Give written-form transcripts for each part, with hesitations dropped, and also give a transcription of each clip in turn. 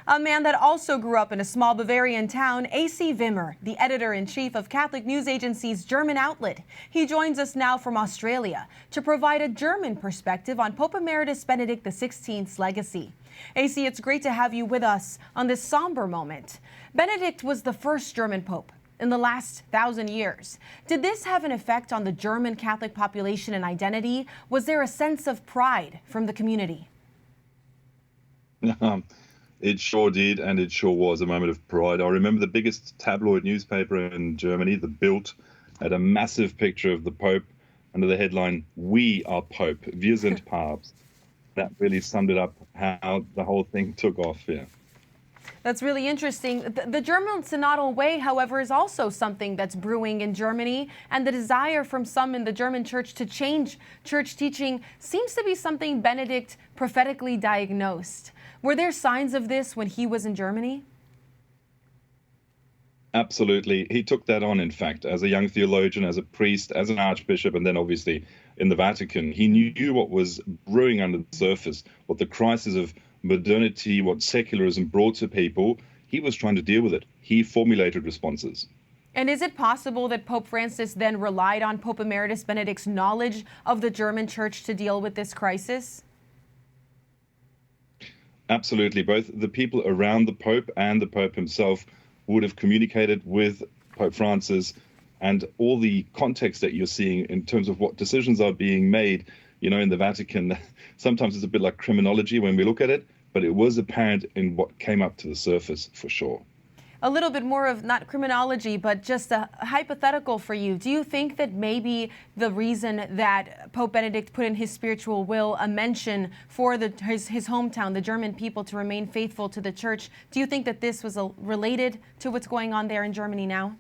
A man that also grew up in a small Bavarian town, AC Wimmer, the editor-in-chief of Catholic news agency's German outlet. He joins us now from Australia to provide a German perspective on Pope Emeritus Benedict XVI's legacy. AC, it's great to have you with us on this somber moment. Benedict was the first German pope in the last 1,000 years. Did this have an effect on the German Catholic population and identity? Was there a sense of pride from the community? It sure did, and it sure was a moment of pride. I remember the biggest tabloid newspaper in Germany, the Bild, had a massive picture of the Pope under the headline, "We are Pope, wir sind Papst." That really summed it up, how the whole thing took off here. That's really interesting. The German Sonata way, however, is also something that's brewing in Germany, and the desire from some in the German church to change church teaching seems to be something Benedict prophetically diagnosed. Were there signs of this when he was in Germany? Absolutely. He took that on, in fact, as a young theologian, as a priest, as an archbishop, and then obviously in the Vatican. He knew what was brewing under the surface, what the crisis of modernity, what secularism brought to people. He was trying to deal with it. He formulated responses. And is it possible that Pope Francis then relied on Pope Emeritus Benedict's knowledge of the German church to deal with this crisis? Absolutely. Both the people around the Pope and the Pope himself would have communicated with Pope Francis, and all the context that you're seeing in terms of what decisions are being made, in the Vatican, sometimes it's a bit like criminology when we look at it, but it was apparent in what came up to the surface for sure. A little bit more of not criminology, but just a hypothetical for you. Do you think that maybe the reason that Pope Benedict put in his spiritual will a mention for his hometown, the German people, to remain faithful to the church, do you think that this was related to what's going on there in Germany now?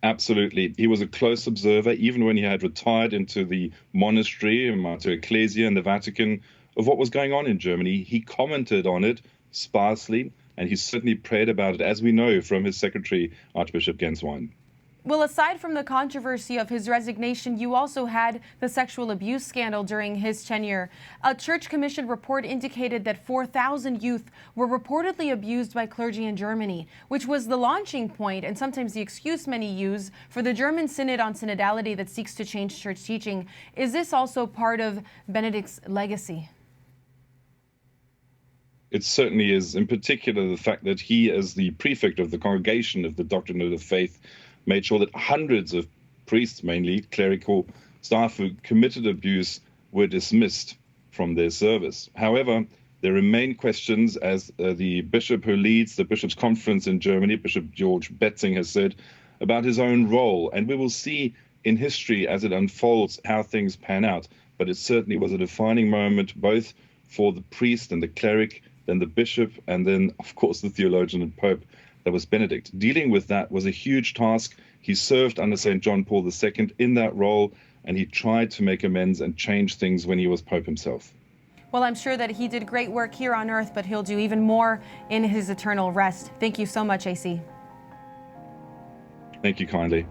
Absolutely. He was a close observer, even when he had retired into the monastery, into Ecclesia in the Vatican, of what was going on in Germany. He commented on it sparsely, and he certainly prayed about it, as we know from his secretary, Archbishop Genswein. Well, aside from the controversy of his resignation, you also had the sexual abuse scandal during his tenure. A Church Commission report indicated that 4,000 youth were reportedly abused by clergy in Germany, which was the launching point and sometimes the excuse many use for the German Synod on Synodality that seeks to change church teaching. Is this also part of Benedict's legacy? It certainly is, in particular the fact that he, as the prefect of the Congregation of the Doctrine of the Faith, made sure that hundreds of priests, mainly clerical staff who committed abuse, were dismissed from their service. However, there remain questions, as the bishop who leads the bishops' conference in Germany, Bishop George Betzing, has said, about his own role. And we will see in history as it unfolds how things pan out. But it certainly was a defining moment, both for the priest and the cleric, then the bishop, and then, of course, the theologian and pope. That was Benedict. Dealing with that was a huge task. He served under St. John Paul II in that role, and he tried to make amends and change things when he was Pope himself. Well, I'm sure that he did great work here on earth, but he'll do even more in his eternal rest. Thank you so much, AC. Thank you kindly.